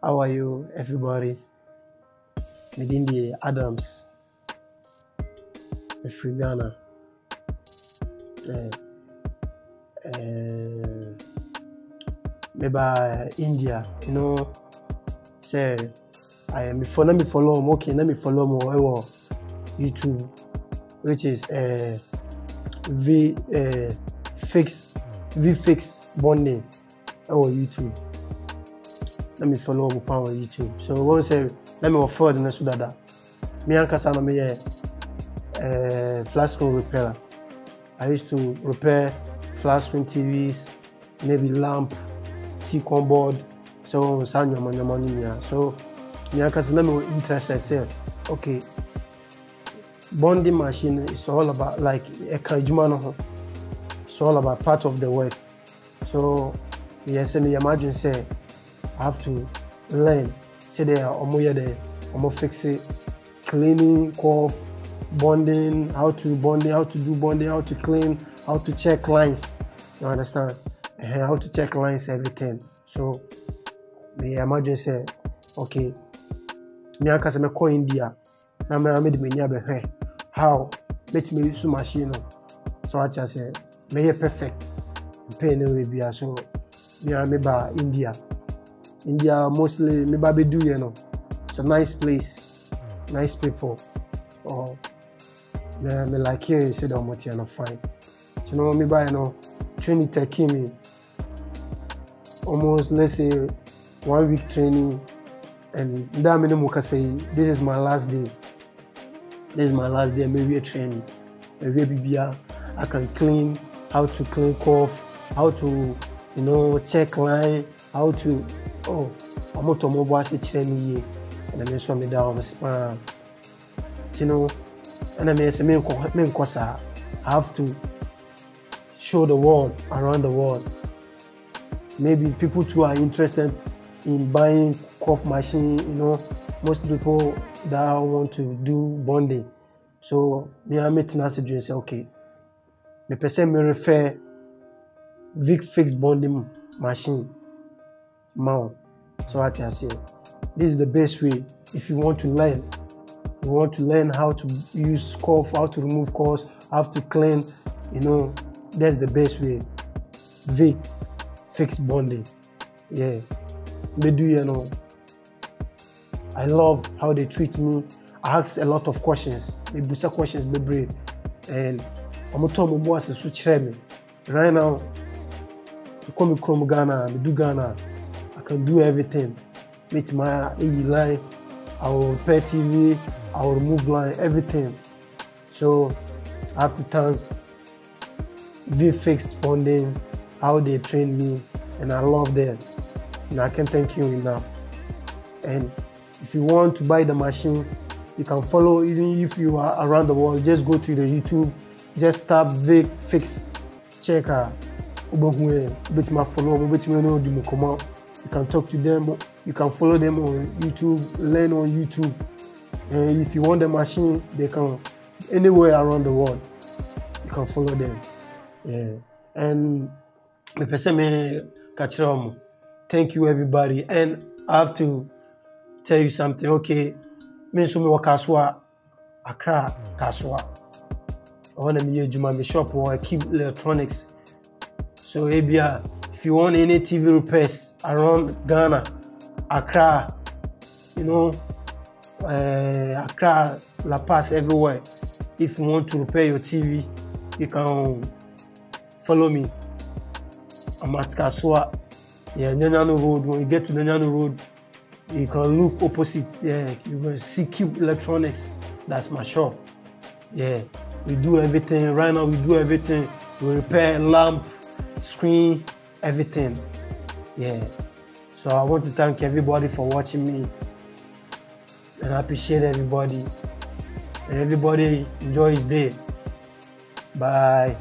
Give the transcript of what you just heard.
How are you, everybody? Within the Adams, free Ghana, maybe India. Say I am before. Let me follow them. Okay, let me follow them. YouTube, which is Veefix bonding. YouTube. Let me follow up on YouTube. So once let me offer the next that me and Kasana me flat screen repairer. I used to repair flat screen TVs, maybe lamp, T-con board, so on. So me and Kasana me interested say, okay, bonding machine is all about like a kajumano. It's all about part of the work. So yes, me imagine say I have to learn. Say there, I'm fix it, cleaning, cough, bonding, how to do bonding, how to clean, how to check lines. You understand? How to check lines, everything. So me imagine say, okay, me and me call India. Now me made me near how let me use machine. So I just say, me perfect. Pay no way so me and me by India. India mostly me baby do it's a nice place, nice people. Oh, me like here you said I'm not fine. Me by training taking me almost let's say 1 week training, and that many more can say this is my last day. This is my last day. Maybe a training, maybe I can clean, how to clean cough, how to check line, how to I'm not mobile training here, and then show me down and I mean I have to show the world, around the world. Maybe people too are interested in buying cough machine, most people that want to do bonding. So me I meet Nancy and say, okay, the person may refer Veefix bonding machine mount. So what I say, this is the best way if you want to learn. You want to learn how to use cough, how to remove coughs, how to clean, that's the best way. Veefix bonding. Yeah. They do, I love how they treat me. I ask a lot of questions. They boost questions, they breathe. And I'm going to tell my boss to switch me. Right now, I come from Ghana, I do Ghana. I can do everything. With my AE line, I will repair TV, I will remove line, everything. So I have to thank Veefix bonding, how they train me, and I love them. And I can't thank you enough. And if you want to buy the machine, you can follow, even if you are around the world, just go to the YouTube, just tap Veefix, check out. You can talk to them, you can follow them on YouTube, learn on YouTube. And if you want the machine, they can anywhere around the world. You can follow them. Yeah. And the person may catch them. Thank you everybody. And I have to tell you something, okay? Me so me work Kaswa, Accra, Kaswa. I want to be my shop or I keep electronics. So if you want any TV repairs around Ghana, Accra, Accra, La Paz, everywhere. If you want to repair your TV, you can follow me. I'm at Kaswa. Yeah, Nyanyano Road. When you get to Nyanyano Road, you can look opposite. Yeah, you will see Cube Electronics. That's my shop. Yeah, we do everything. Right now, we do everything. We repair lamp, screen, everything. Yeah. So I want to thank everybody for watching me. And I appreciate everybody. And everybody enjoy his day. Bye.